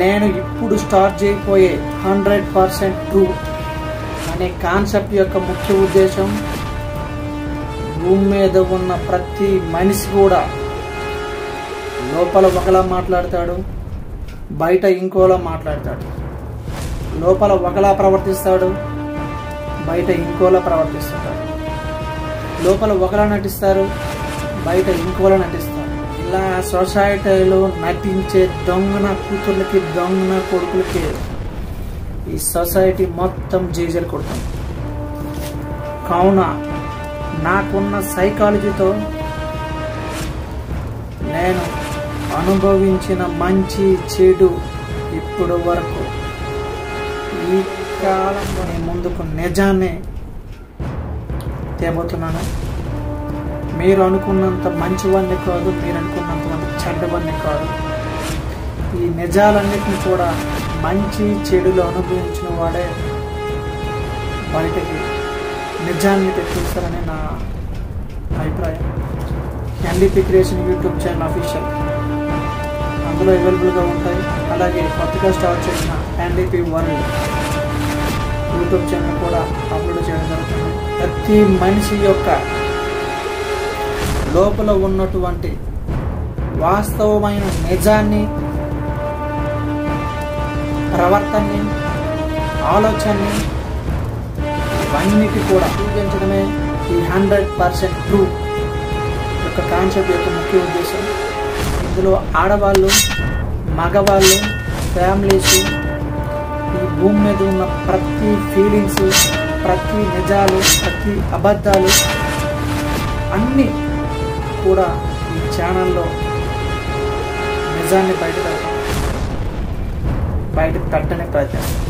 నేను ఇప్పుడు స్టార్ట్ చేయబోయే 100% ట్రూ అనే కాన్సెప్ట్ యొక్క ముఖ్య ఉద్దేశం, భూమి మీద ఉన్న ప్రతి మనిషి కూడా లోపల ఒకలా మాట్లాడతాడు, బయట ఇంకోలా మాట్లాడతాడు. లోపల ఒకలా ప్రవర్తిస్తాడు, బయట ఇంకోలా ప్రవర్తిస్తాడు. లోపల ఒకలా నటిస్తారు, బయట ఇంకోలా నటిస్తారు. ఇలా సొసైటీలో నటించే దొంగన కూతుర్లకి, దొంగన కొడుకులకి ఈ సొసైటీ మొత్తం జేజలు కొడుతుంది. కావున నాకున్న సైకాలజీతో నేను అనుభవించిన మంచి చెడు ఇప్పుడు వరకు ఈ కాలంలో నేను ముందుకు నిజాన్ని తేబోతున్నాను. మీరు అనుకున్నంత మంచివాడిని కాదు, మీరు అనుకున్నంత చెడ్డవాడిని కాదు. ఈ నిజాలన్నిటిని కూడా మంచి చెడులు అనుభవించిన వాడే బయటకి నిజాన్ని తెప్పిస్తారని నా అభిప్రాయం. NDP creation YouTube channel official అందులో అవైలబుల్గా ఉంటాయి. అలాగే కొత్తగా స్టార్ట్ చేసిన ఎన్డీపీ వరల్డ్ యూట్యూబ్ ఛానల్ కూడా అప్లోడ్ చేయడం జరుగుతుంది. ప్రతి మనిషి యొక్క లోపల ఉన్నటువంటి వాస్తవమైన నిజాన్ని, ప్రవర్తనని, ఆలోచనని ఇవన్నిటి కూడా చూపించడమే ఈ 100% ట్రూ యొక్క కాన్సెప్ట్ యొక్క ముఖ్య ఉద్దేశం. ఇందులో ఆడవాళ్ళు, మగవాళ్ళు, ఫ్యామిలీస్, ఈ భూమి మీద ఉన్న ప్రతి ఫీలింగ్స్, ప్రతి నిజాలు, ప్రతి అబద్ధాలు అన్నీ కూడా ఈ ఛానల్లో నిజాన్ని బయట పెట్టడానికి ప్రయత్నిస్తాం.